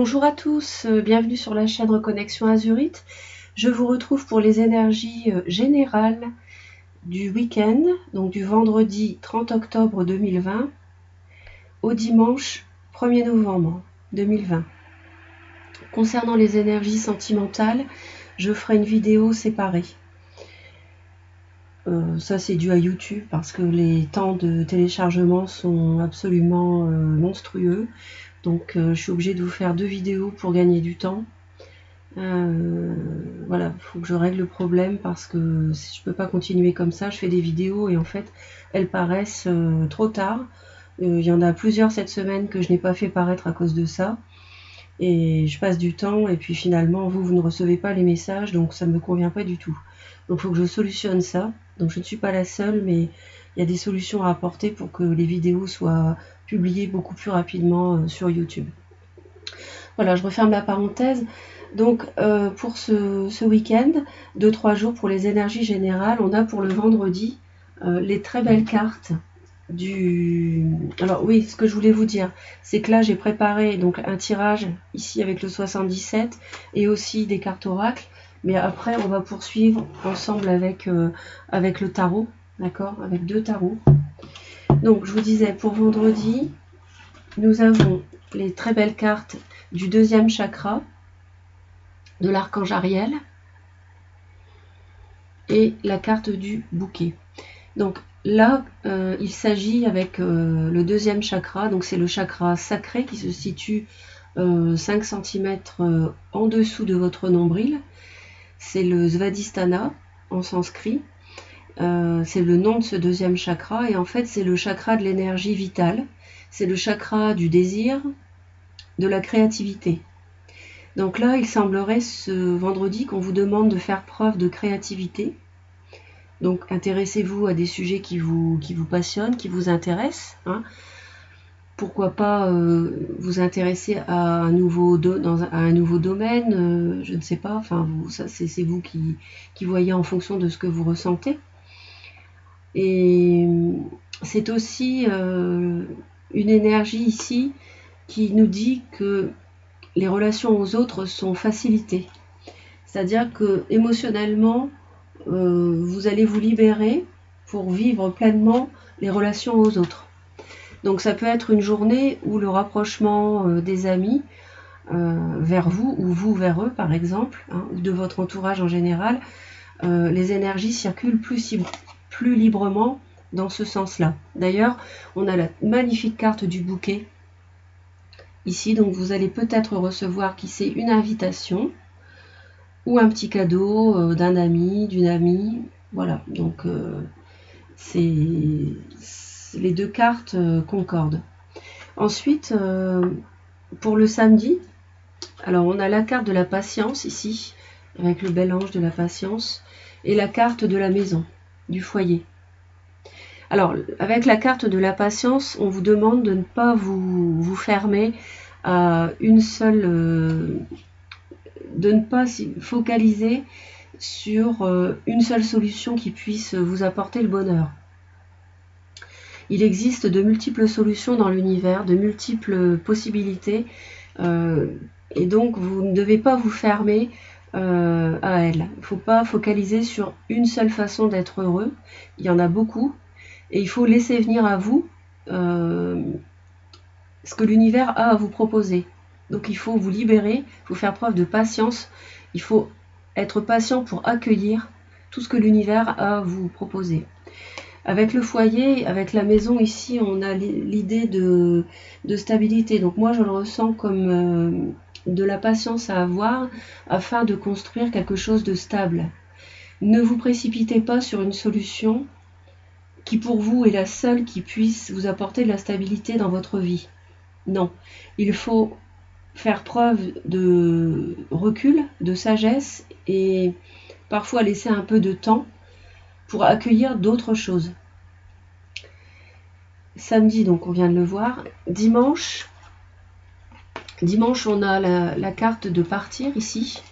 Bonjour à tous, bienvenue sur la chaîne Reconnexion Azurite. Je vous retrouve pour les énergies générales du week-end, donc du vendredi 30 octobre 2020 au dimanche 1er novembre 2020. Concernant les énergies sentimentales, je ferai une vidéo séparée. Ça c'est dû à YouTube parce que les temps de téléchargement sont absolument monstrueux. Donc je suis obligée de vous faire 2 vidéos pour gagner du temps. Voilà, il faut que je règle le problème parce que je peux pas continuer comme ça. Je fais des vidéos et en fait elles paraissent trop tard. Il y en a plusieurs cette semaine que je n'ai pas fait paraître à cause de ça. Et je passe du temps et puis finalement vous ne recevez pas les messages, donc ça ne me convient pas du tout. Donc il faut que je solutionne ça. Donc je ne suis pas la seule, mais il y a des solutions à apporter pour que les vidéos soient publiées beaucoup plus rapidement sur YouTube. Voilà, je referme la parenthèse. Donc pour ce week-end, 2-3 jours pour les énergies générales, on a pour le vendredi les très belles cartes du... Alors oui, ce que je voulais vous dire, c'est que là j'ai préparé donc un tirage ici avec le 77 et aussi des cartes oracles, mais après on va poursuivre ensemble avec, avec le tarot, d'accord, avec 2 tarots. Donc je vous disais, pour vendredi, nous avons les très belles cartes du 2e chakra, de l'archange Ariel et la carte du bouquet. Donc là, il s'agit avec le 2e chakra, donc c'est le chakra sacré qui se situe 5 cm en dessous de votre nombril. C'est le Svadhisthana en sanskrit. C'est le nom de ce 2e chakra et en fait c'est le chakra de l'énergie vitale. C'est le chakra du désir, de la créativité. Donc là, il semblerait ce vendredi qu'on vous demande de faire preuve de créativité. Donc intéressez-vous à des sujets qui vous passionnent, qui vous intéressent. Hein. Pourquoi pas vous intéresser à un nouveau domaine, je ne sais pas. Enfin, c'est vous qui voyez en fonction de ce que vous ressentez. Et c'est aussi une énergie ici qui nous dit que les relations aux autres sont facilitées. C'est-à-dire que émotionnellement, vous allez vous libérer pour vivre pleinement les relations aux autres. Donc ça peut être une journée où le rapprochement des amis vers vous ou vous vers eux par exemple, hein, ou de votre entourage en général, les énergies circulent plus librement dans ce sens-là. D'ailleurs, on a la magnifique carte du bouquet ici, donc vous allez peut-être recevoir qui sait une invitation ou un petit cadeau d'un ami, d'une amie, voilà, donc les 2 cartes concordent. Ensuite, pour le samedi, alors on a la carte de la patience ici, avec le bel ange de la patience, et la carte de la maison, du foyer. Alors, avec la carte de la patience, on vous demande de ne pas vous fermer à une seule... de ne pas focaliser sur une seule solution qui puisse vous apporter le bonheur. Il existe de multiples solutions dans l'univers, de multiples possibilités, et donc vous ne devez pas vous fermer à elles. Il ne faut pas focaliser sur une seule façon d'être heureux, il y en a beaucoup, et il faut laisser venir à vous ce que l'univers a à vous proposer. Donc il faut vous libérer, il faut faire preuve de patience, il faut être patient pour accueillir tout ce que l'univers a à vous proposer. Avec le foyer, avec la maison ici, on a l'idée de stabilité. Donc moi je le ressens comme de la patience à avoir afin de construire quelque chose de stable. Ne vous précipitez pas sur une solution qui pour vous est la seule qui puisse vous apporter de la stabilité dans votre vie. Non, il faut faire preuve de recul, de sagesse et parfois laisser un peu de temps pour accueillir d'autres choses. Samedi, donc on vient de le voir. Dimanche, on a la carte de partir ici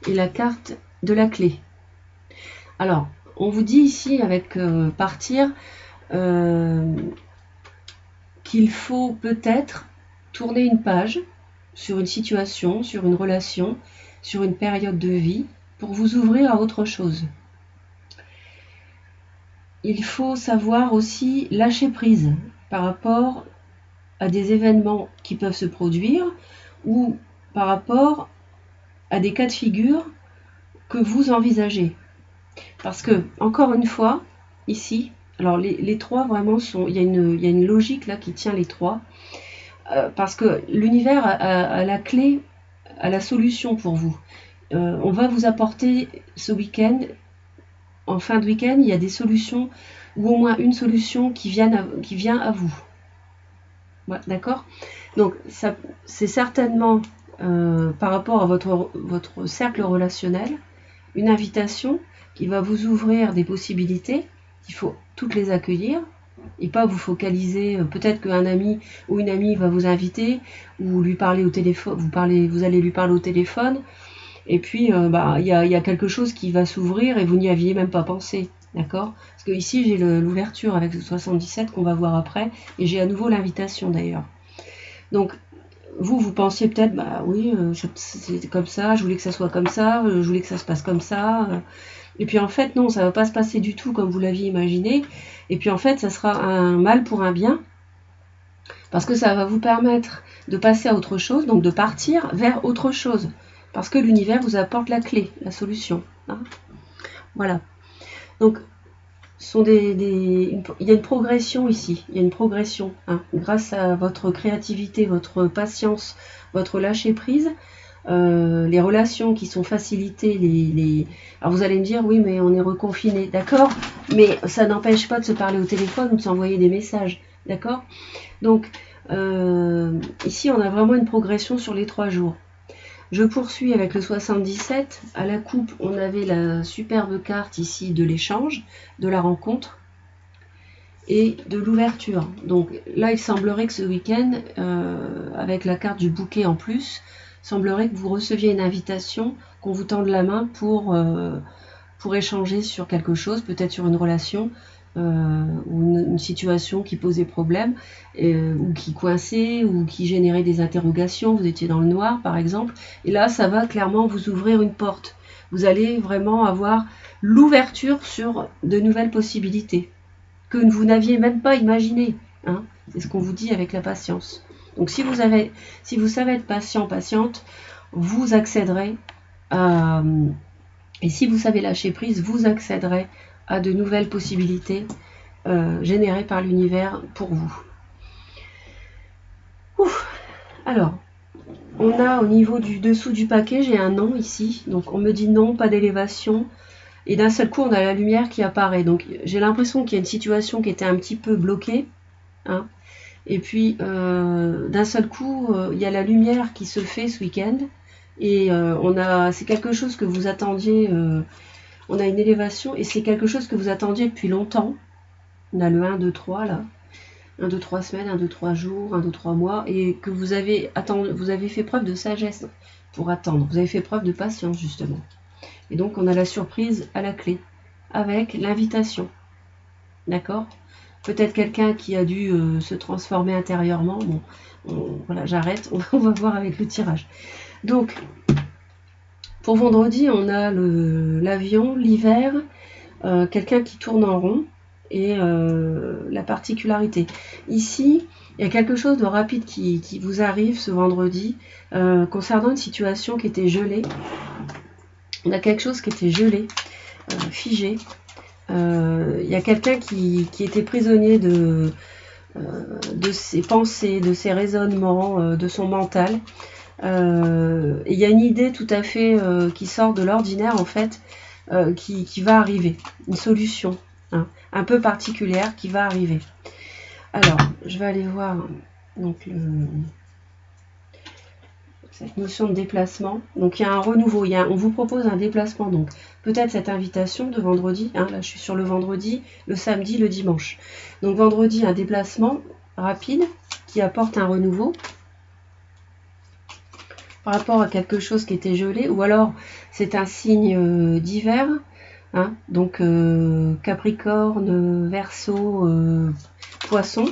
et la carte de la clé. Alors, on vous dit ici avec partir qu'il faut peut-être tourner une page sur une situation, sur une relation, sur une période de vie, pour vous ouvrir à autre chose. Il faut savoir aussi lâcher prise par rapport à des événements qui peuvent se produire ou par rapport à des cas de figure que vous envisagez. Parce que, encore une fois, ici, alors les trois vraiment sont, il y a une logique là qui tient les trois, parce que l'univers a la clé, a la solution pour vous. On va vous apporter ce week-end, en fin de week-end, il y a des solutions, ou au moins une solution qui vient à vous. Ouais, d'accord? Donc, c'est certainement par rapport à votre cercle relationnel, une invitation qui va vous ouvrir des possibilités. Il faut toutes les accueillir et pas vous focaliser. Peut-être qu'un ami ou une amie va vous inviter ou lui parler au téléphone. Vous allez lui parler au téléphone. Et puis, il y a quelque chose qui va s'ouvrir et vous n'y aviez même pas pensé. D'accord? Parce que ici, j'ai l'ouverture avec le 77 qu'on va voir après. Et j'ai à nouveau l'invitation d'ailleurs. Donc, vous pensiez peut-être, bah oui, c'est comme ça, je voulais que ça soit comme ça, je voulais que ça se passe comme ça. Et puis en fait, non, ça ne va pas se passer du tout comme vous l'aviez imaginé. Et puis en fait, ça sera un mal pour un bien. Parce que ça va vous permettre de passer à autre chose, donc de partir vers autre chose. Parce que l'univers vous apporte la clé, la solution. Hein. Voilà. Donc, il y a une progression ici, il y a une progression. Hein. Grâce à votre créativité, votre patience, votre lâcher prise, les relations qui sont facilitées, alors vous allez me dire, oui, mais on est reconfiné, d'accord, mais ça n'empêche pas de se parler au téléphone ou de s'envoyer des messages, d'accord. Donc, ici, on a vraiment une progression sur les 3 jours. Je poursuis avec le 77. À la coupe, on avait la superbe carte ici de l'échange, de la rencontre et de l'ouverture. Donc là, il semblerait que ce week-end, avec la carte du bouquet en plus, semblerait que vous receviez une invitation, qu'on vous tende la main pour échanger sur quelque chose, peut-être sur une relation, ou une situation qui posait problème, ou qui coinçait, ou qui générait des interrogations, vous étiez dans le noir par exemple, et là ça va clairement vous ouvrir une porte. Vous allez vraiment avoir l'ouverture sur de nouvelles possibilités, que vous n'aviez même pas imaginées. Hein. C'est ce qu'on vous dit avec la patience. Donc si vous savez être patient, patiente, vous accéderez à... Et si vous savez lâcher prise, vous accéderez à de nouvelles possibilités générées par l'univers pour vous. Ouf. Alors, on a au niveau du dessous du paquet, j'ai un non ici. Donc on me dit non, pas d'élévation. Et d'un seul coup, on a la lumière qui apparaît. Donc j'ai l'impression qu'il y a une situation qui était un petit peu bloquée. Hein. Et puis d'un seul coup, il y a la lumière qui se fait ce week-end. Et c'est quelque chose que vous attendiez... on a une élévation et c'est quelque chose que vous attendiez depuis longtemps. On a le 1, 2, 3 là. 1, 2, 3 semaines, 1, 2, 3 jours, 1, 2, 3 mois. Et que vous avez fait preuve de sagesse pour attendre. Vous avez fait preuve de patience justement. Et donc on a la surprise à la clé. Avec l'invitation. D'accord ? Peut-être quelqu'un qui a dû se transformer intérieurement. Bon, voilà, j'arrête. On va voir avec le tirage. Donc... Pour vendredi, on a l'avion, l'hiver, quelqu'un qui tourne en rond et la particularité. Ici, il y a quelque chose de rapide qui vous arrive ce vendredi concernant une situation qui était gelée. On a quelque chose qui était gelé, figé. Il y a quelqu'un qui était prisonnier de ses pensées, de ses raisonnements, de son mental. Il y a une idée tout à fait qui sort de l'ordinaire en fait, qui va arriver, une solution hein, un peu particulière qui va arriver. Alors, je vais aller voir donc cette notion de déplacement. Donc il y a un renouveau, on vous propose un déplacement, donc peut-être cette invitation de vendredi, hein, là je suis sur le vendredi, le samedi, le dimanche. Donc vendredi, un déplacement rapide qui apporte un renouveau par rapport à quelque chose qui était gelé, ou alors c'est un signe d'hiver, hein, donc Capricorne, Verseau, Poisson.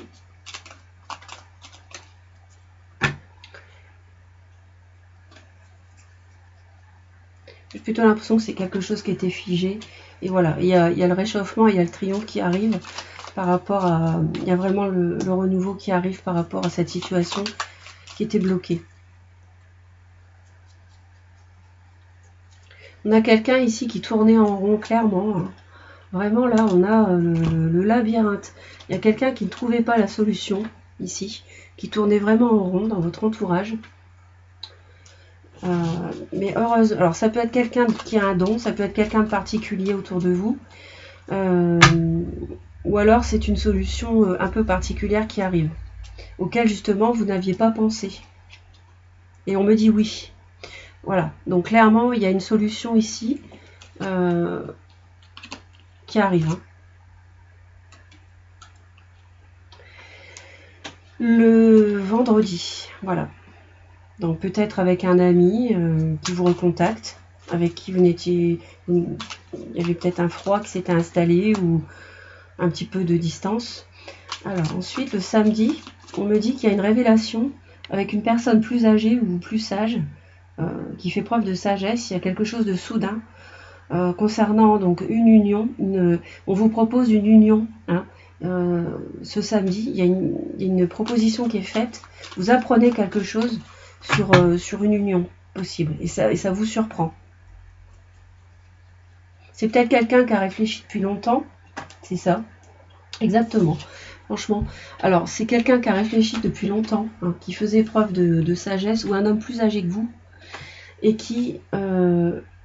J'ai plutôt l'impression que c'est quelque chose qui était figé. Et voilà, il y a le réchauffement, il y a le triomphe qui arrive par rapport à... Il y a vraiment le renouveau qui arrive par rapport à cette situation qui était bloquée. On a quelqu'un ici qui tournait en rond, clairement. Hein. Vraiment, là, on a le labyrinthe. Il y a quelqu'un qui ne trouvait pas la solution, ici, qui tournait vraiment en rond dans votre entourage. Mais heureuse. Alors, ça peut être quelqu'un qui a un don, ça peut être quelqu'un de particulier autour de vous. Ou alors, c'est une solution un peu particulière qui arrive, auquel, justement, vous n'aviez pas pensé. Et on me dit oui. Voilà. Donc, clairement, il y a une solution ici qui arrive. Hein. Le vendredi, voilà. Donc peut-être avec un ami qui vous recontacte, avec qui vous n'étiez... Il y avait peut-être un froid qui s'était installé ou un petit peu de distance. Alors ensuite, le samedi, on me dit qu'il y a une révélation avec une personne plus âgée ou plus sage, qui fait preuve de sagesse. Il y a quelque chose de soudain concernant donc une union. On vous propose une union, hein. Ce samedi, il y a une proposition qui est faite. Vous apprenez quelque chose sur une union possible. Et ça vous surprend. C'est peut-être quelqu'un qui a réfléchi depuis longtemps. C'est ça. Exactement. Franchement. Alors, c'est quelqu'un qui a réfléchi depuis longtemps, hein, qui faisait preuve de sagesse, ou un homme plus âgé que vous, et qui...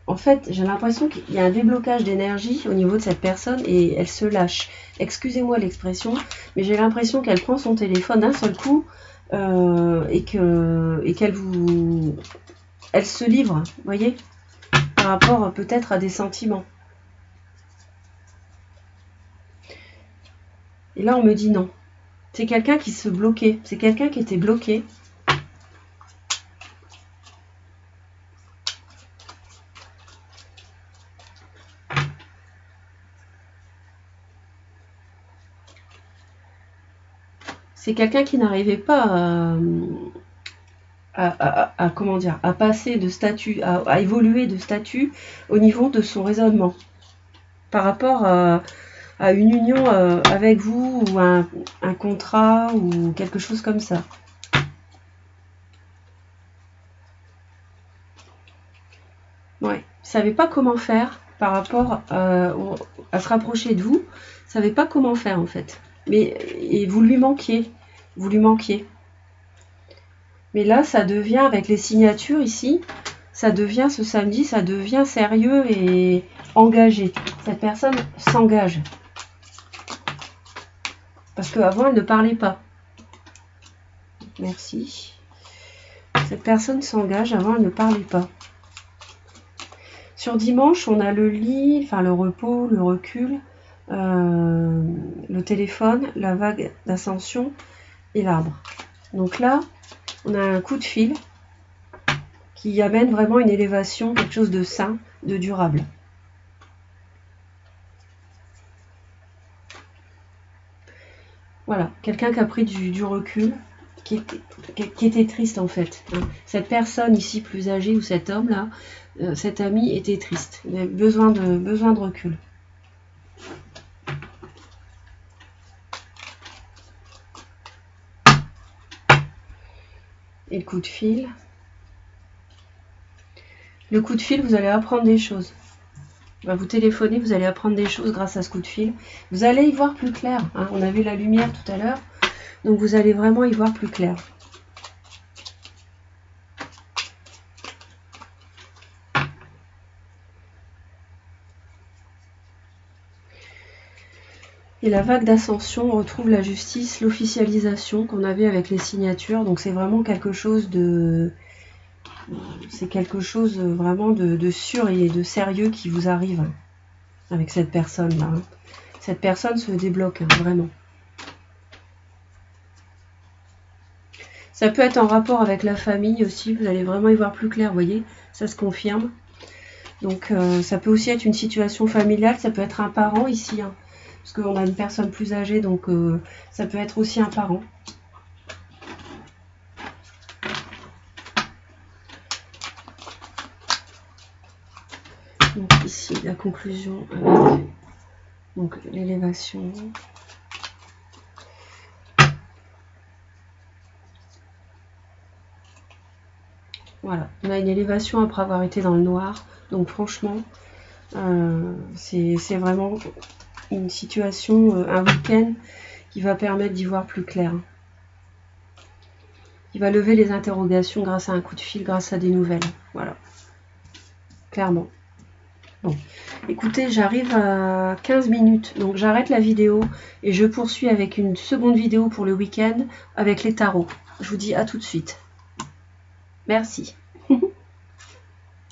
en fait, j'ai l'impression qu'il y a un déblocage d'énergie au niveau de cette personne et elle se lâche. Excusez-moi l'expression, mais j'ai l'impression qu'elle prend son téléphone d'un seul coup et qu'elle vous... Elle se livre, vous voyez, par rapport peut-être à des sentiments. Et là, on me dit non. C'est quelqu'un qui se bloquait. C'est quelqu'un qui était bloqué. C'est quelqu'un qui n'arrivait pas comment dire, à passer de statut, à évoluer de statut au niveau de son raisonnement. Par rapport à une union avec vous ou un contrat ou quelque chose comme ça. Ouais, il ne savait pas comment faire par rapport à se rapprocher de vous. Il ne savait pas comment faire en fait. Et vous lui manquiez. Vous lui manquiez. Mais là, ça devient, avec les signatures ici, ça devient ce samedi, ça devient sérieux et engagé. Cette personne s'engage. Parce qu'avant, elle ne parlait pas. Merci. Cette personne s'engage, avant, elle ne parlait pas. Sur dimanche, on a le lit, enfin le repos, le recul, le téléphone, la vague d'ascension et l'arbre. Donc là, on a un coup de fil qui amène vraiment une élévation, quelque chose de sain, de durable. Voilà, quelqu'un qui a pris du recul, qui était triste en fait. Cette personne ici plus âgée ou cet homme là, cet ami était triste. Il avait besoin de recul. Et le coup de fil. Le coup de fil, vous allez apprendre des choses. Vous téléphonez, vous allez apprendre des choses grâce à ce coup de fil. Vous allez y voir plus clair. Hein. On a vu la lumière tout à l'heure. Donc vous allez vraiment y voir plus clair. Et la vague d'ascension, on retrouve la justice, l'officialisation qu'on avait avec les signatures. Donc c'est vraiment quelque chose de... C'est quelque chose vraiment de sûr et de sérieux qui vous arrive avec cette personne-là. Cette personne se débloque, hein, vraiment. Ça peut être en rapport avec la famille aussi, vous allez vraiment y voir plus clair, vous voyez, ça se confirme. Donc ça peut aussi être une situation familiale, ça peut être un parent ici, hein, parce qu'on a une personne plus âgée, donc ça peut être aussi un parent. Donc ici, la conclusion avec donc l'élévation. Voilà, on a une élévation après avoir été dans le noir. Donc franchement, c'est vraiment une situation, un week-end qui va permettre d'y voir plus clair. Il va lever les interrogations grâce à un coup de fil, grâce à des nouvelles. Voilà, clairement. Bon, écoutez, j'arrive à 15 minutes, donc j'arrête la vidéo et je poursuis avec une seconde vidéo pour le week-end avec les tarots. Je vous dis à tout de suite. Merci.